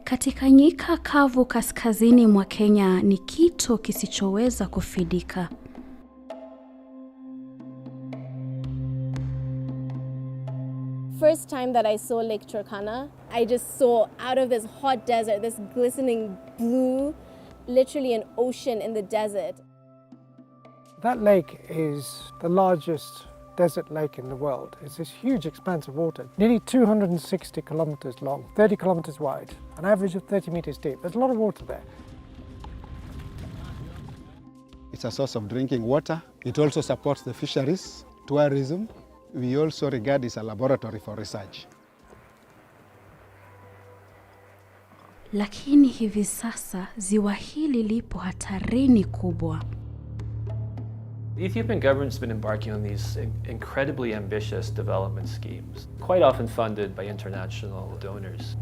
Katika nyika kavu kaskazini mwa Kenya ni kito kisichoweza kufidika. First time that I saw Lake Turkana, I just saw out of this hot desert, this glistening blue, literally an ocean in the desert. That lake is the largest desert lake in the world. It's this huge expanse of water, nearly 260 kilometers long, 30 kilometers wide, an average of 30 meters deep. There's a lot of water there. It's a source of drinking water. It also supports the fisheries, tourism. We also regard it as a laboratory for research. Lakini hivi sasa ziwa hili lipo hatarini kubwa. The Ethiopian government's been embarking on these incredibly ambitious development schemes, quite often funded by international donors.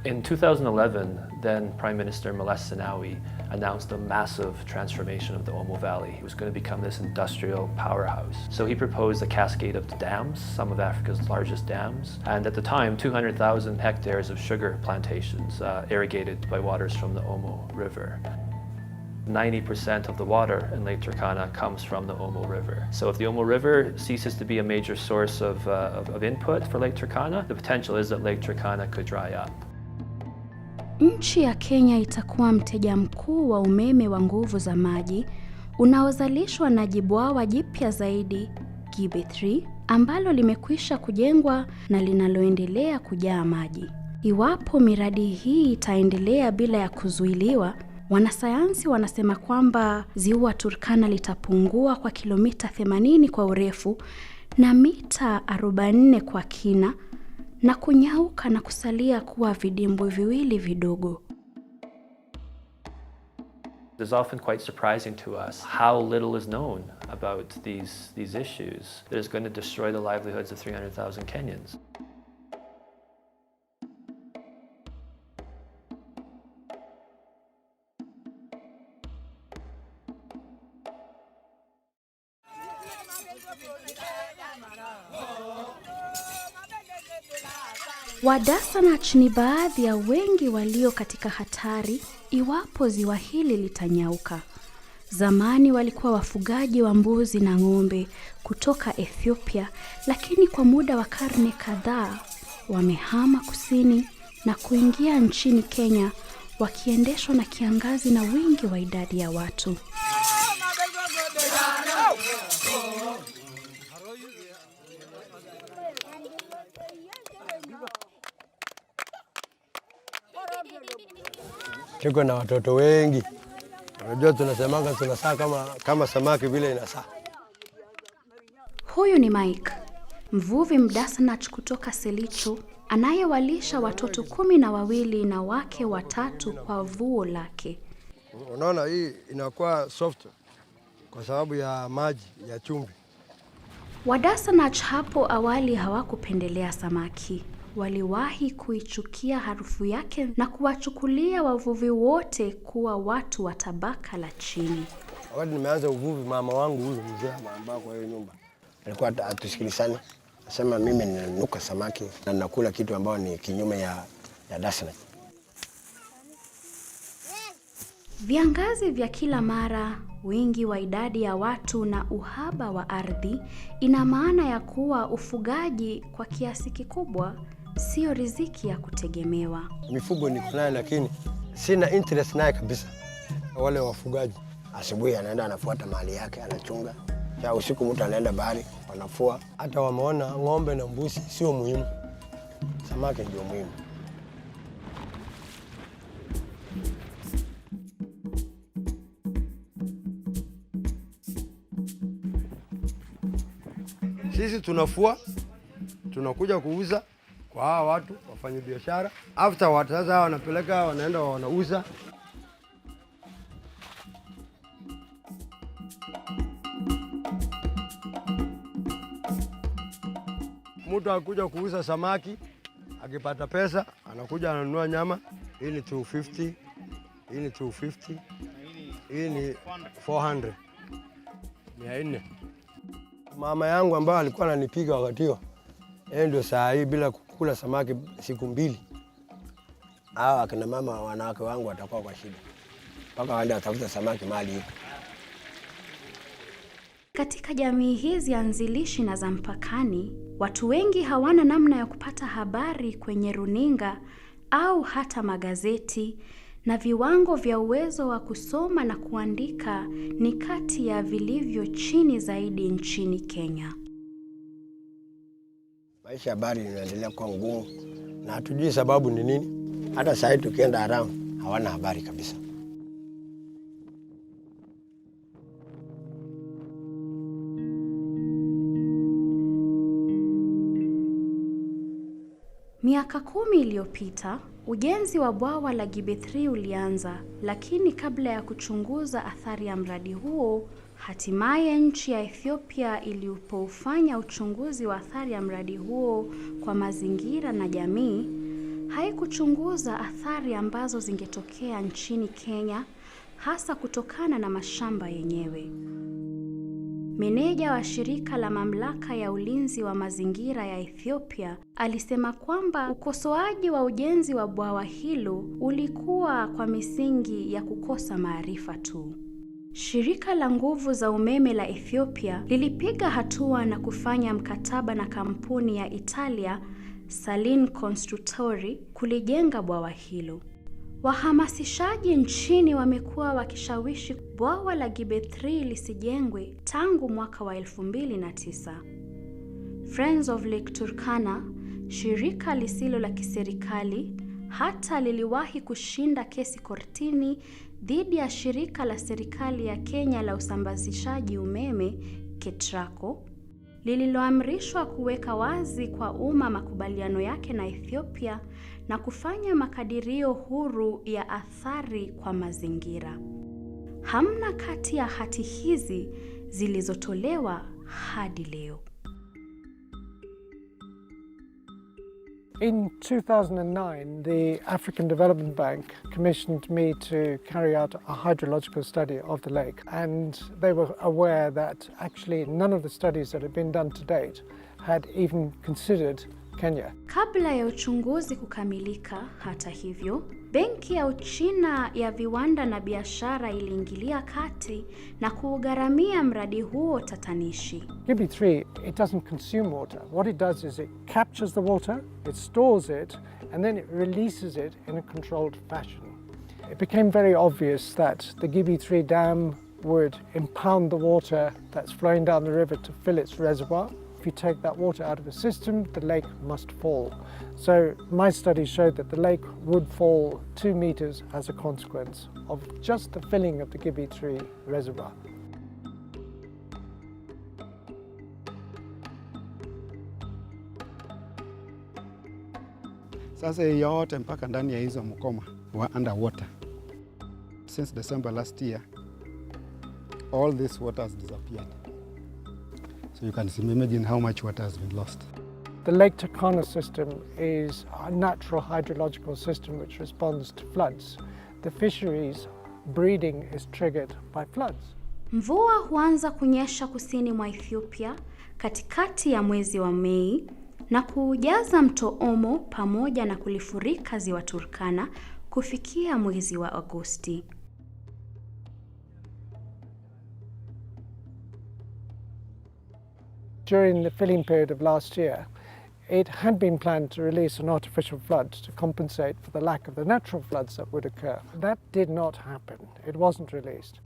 In 2011, then Prime Minister Meles Zenawi announced a massive transformation of the Omo Valley. It was going to become this industrial powerhouse. So he proposed a cascade of dams, some of Africa's largest dams, and at the time 200,000 hectares of sugar plantations irrigated by waters from the Omo River. 90% of the water in Lake Turkana comes from the Omo River. So if the Omo River ceases to be a major source of input for Lake Turkana, the potential is that Lake Turkana could dry up. Nchi ya Kenya itakuwa mteja mkuu wa umeme wa nguvu za maji unaozalishwa na jibwawa jipya zaidi, Gibe 3, ambalo limekwisha kujengwa na linaloendelea kujaa maji. Iwapo miradi hii itaendelea bila ya kuzuiliwa, wanasayansi wanasema kwamba ziwa Turkana litapungua kwa kilomita 80 kwa urefu na mita 44 kwa kina, na kunyauka na kusalia kuwa vidimbwi viwili vidogo. It's often quite surprising to us how little is known about these issues that is going to destroy the livelihoods of 300,000 Kenyans. Wadasanach ni baadhi ya wengi walio katika hatari iwapo ziwa hili litanyauka. Zamani walikuwa wafugaji wa mbuzi na ng'ombe kutoka Ethiopia, lakini kwa muda wa karne kadhaa wamehama kusini na kuingia nchini Kenya, wakiendeshwa na kiangazi na wingi wa idadi ya watu. Tuko na watoto wengi. Unajua tunasemanga tunasaa kama samaki vile inasaa. Huyu ni Mike, mvuvi mdasanach kutoka Selicho, anayewalisha watoto 12 na wake 3 kwa vuo lake. Unaona hii inakuwa soft kwa sababu ya maji ya chumvi. Wadasanach hapo awali hawakupendelea samaki. Waliwahi kuichukia harufu yake na kuwachukulia wavuvi wote kuwa watu wa tabaka la chini. Wakati nimeanza uvuvi, mama wangu huyu mzee ambao kwa hiyo nyumba alikuwa atusikilizana. Nasema mimi ninanuka samaki na ninakula kitu ambao ni kinyume ya dasanach. Viangazi vya kila mara, wingi wa idadi ya watu na uhaba wa ardhi ina maana ya kuwa ufugaji kwa kiasi kikubwa sio riziki ya kutegemewa. Mifugo niko nayo lakini sina interest naye kabisa. Wale wafugaji asubuhi anaenda anafuata mali yake anachunga. Ya usiku mtu anaenda bahari wanafua. Hata wameona ng'ombe na mbuzi sio muhimu. Samaki ndio muhimu. Sisi tunafua, tunakuja kuuza kwa hawa watu wafanye biashara. After watu sasa wanapeleka wanaenda wanauza. Mtu akuja kuuza samaki, akipata pesa, anakuja ananunua nyama. Hii ni 250, hii ni 250, hii ni 400. 400. Mama yangu ambaye alikuwa ananipiga wakati huo, yeye ndio saa hii bila tukikula samaki siku mbili, hawa akina mama wanawake wangu watakuwa kwa shida. Mpaka waende watafuta samaki mahali huko. Katika jamii hizi anzilishi na za mpakani, watu wengi hawana namna ya kupata habari kwenye runinga au hata magazeti, na viwango vya uwezo wa kusoma na kuandika ni kati ya vilivyo chini zaidi nchini Kenya. Maisha ya habari inaendelea kuwa ngumu na hatujui sababu ni nini. Hata sasa tukienda around hawana habari kabisa. Miaka 10 iliyopita, ujenzi wa bwawa la Gibe 3 ulianza, lakini kabla ya kuchunguza athari ya mradi huo, hatimaye nchi ya Ethiopia ilipoufanya uchunguzi wa athari ya mradi huo kwa mazingira na jamii, haikuchunguza athari ambazo zingetokea nchini Kenya, hasa kutokana na mashamba yenyewe. Meneja wa shirika la mamlaka ya ulinzi wa mazingira ya Ethiopia alisema kwamba ukosoaji wa ujenzi wa bwawa hilo ulikuwa kwa misingi ya kukosa maarifa tu. Shirika la nguvu za umeme la Ethiopia lilipiga hatua na kufanya mkataba na kampuni ya Italia Salin Construttori kulijenga bwawa hilo. Wahamasishaji nchini wamekuwa wakishawishi bwawa la Gibe 3 lisijengwe tangu mwaka wa 2009. Friends of Lake Turkana, shirika lisilo la kiserikali, hata liliwahi kushinda kesi kortini dhidi ya shirika la serikali ya Kenya la usambazishaji umeme KETRACO, lililoamrishwa kuweka wazi kwa umma makubaliano yake na Ethiopia na kufanya makadirio huru ya athari kwa mazingira. Hamna kati ya hati hizi zilizotolewa hadi leo. In 2009, the African Development Bank commissioned me to carry out a hydrological study of the lake, and they were aware that actually none of the studies that had been done to date had even considered Kenya. Kabla ya uchunguzi kukamilika, hata hivyo, Benki ya Uchina ya viwanda na biashara iliingilia kati na kuugharamia mradi huo tatanishi. Gibe 3, it doesn't consume water. What it does is it captures the water, it stores it, and then it releases it in a controlled fashion. It became very obvious that the Gibe 3 dam would impound the water that's flowing down the river to fill its reservoir. If you take that water out of the system, the lake must fall. So my study showed that the lake would fall 2 meters as a consequence of just the filling of the Gibe 3 reservoir. Sasa yote mpaka ndani ya hizo mkoma wa underwater. Since December last year, all this water has disappeared. So you can imagine how much water has been lost. The Lake Turkana system is a natural hydrological system which responds to floods. The fisheries breeding is triggered by floods. Mvua huanza kunyesha kusini mwa Ethiopia katikati ya mwezi wa Mei na kuujaza mto Omo pamoja na kulifurika ziwa Turkana kufikia mwezi wa Agosti. During the filling period of last year, it had been planned to release an artificial flood to compensate for the lack of the natural floods that would occur. That did not happen. It wasn't released.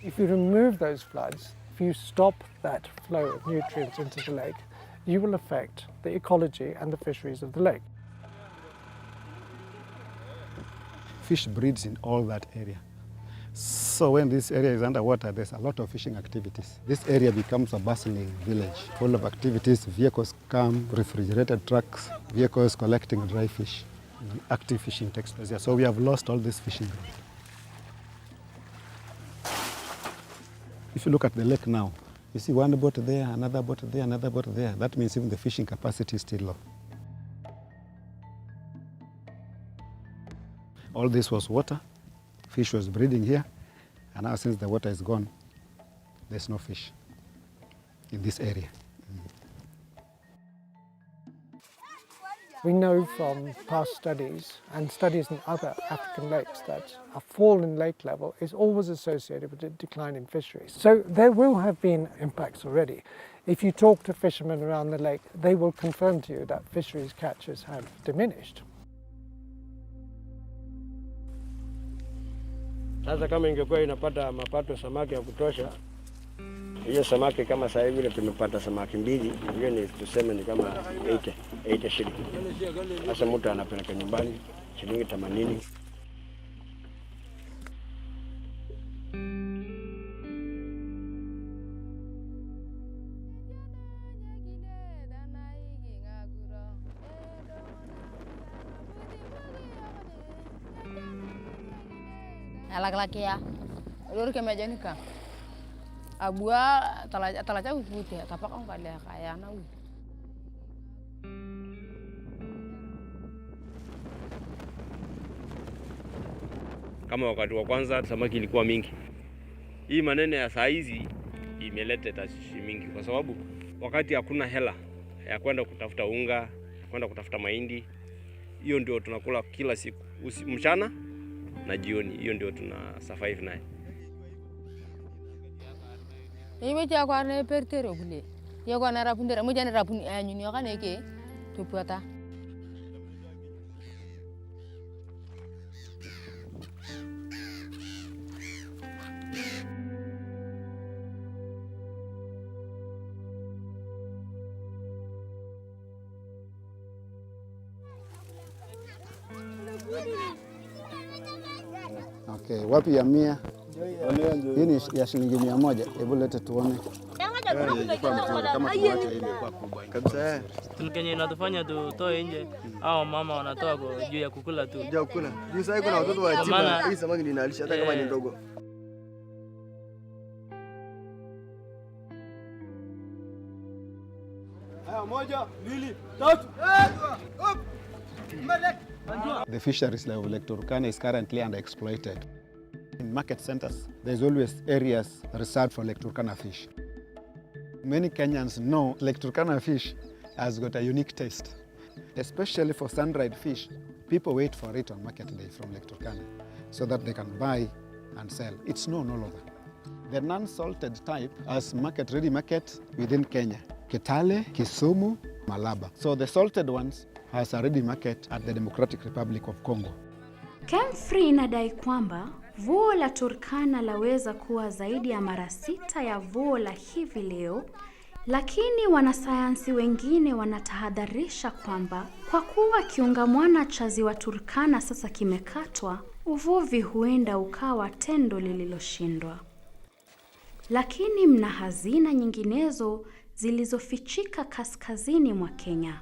If you remove those floods, if you stop that flow of nutrients into the lake, you will affect the ecology and the fisheries of the lake. Fish breeds in all that area. So when this area is underwater, there's a lot of fishing activities. This area becomes a bustling village, full of activities. Vehicles come, refrigerated trucks, vehicles collecting dry fish. Active fishing takes place here. So we have lost all this fishing ground. If you look at the lake now, you see one boat there, another boat there, another boat there. That means even the fishing capacity is still low. All this was water. Fish was breeding here, and now since the water is gone, there's no fish in this area. We know from past studies and studies in other African lakes that a fall in lake level is always associated with a decline in fisheries. So there will have been impacts already. If you talk to fishermen around the lake, they will confirm to you that fisheries catches have diminished. Sasa kama ingekuwa inapata mapato samaki ya kutosha, hiyo samaki kama sasa hivi vile tumepata samaki mbili, hiyo ni tuseme ni kama 80 shilingi. Sasa mtu anapeleka nyumbani shilingi 80. Laki-laki ya, lur kemeja ni ka. Abua talaja ukute, tapak ang kaya kaya na u. Kama wakati wa kwanza samaki ilikuwa mingi. Hii maneno ya saa hizi imeleta tashwishi mingi kwa sababu wakati hakuna hela ya kwenda kutafuta unga, kwenda kutafuta mahindi, hiyo ndio tunakula kila siku, mchana na jioni, hiyo ndio tuna survive naye. Iwe cha kwa ne pertero bule. Yo kwa na rapundera, mo jana rapun anyuni yo kana ke tupuata. Okay, wapi ya 100? Hii ni ya shilingi 100. Hebu lete tuone. Kama tuache imekuwa kubwa kabisa. Kenye inatufanya tutoe nje au mama wanatoa juu ya kukula tu. Juu kukula. Juu sasa kuna watoto wa yatima. Hii samaki ndio inalisha hata kama ni ndogo. Haya, 1, 2, 3. The fisheries of Lake Turkana is currently underexploited. In market centers, there's always areas reserved for Lake Turkana fish. Many Kenyans know Lake Turkana fish has got a unique taste. Especially for sun-dried fish, people wait for it on market day from Lake Turkana so that they can buy and sell. It's known all over. The non-salted type has ready market within Kenya. Kitale, Kisumu, Malaba. So the salted ones has a ready market at the Democratic Republic of Congo. Kemfree inadai kwamba vuo la Turkana laweza kuwa zaidi ya mara 6 ya vuo la hivi leo, lakini wanasayansi wengine wanatahadharisha kwamba kwa kuwa kiungamwana cha ziwa Turkana sasa kimekatwa, uvuvi huenda ukawa tendo lililoshindwa. Lakini mna hazina nyinginezo zilizofichika kaskazini mwa Kenya.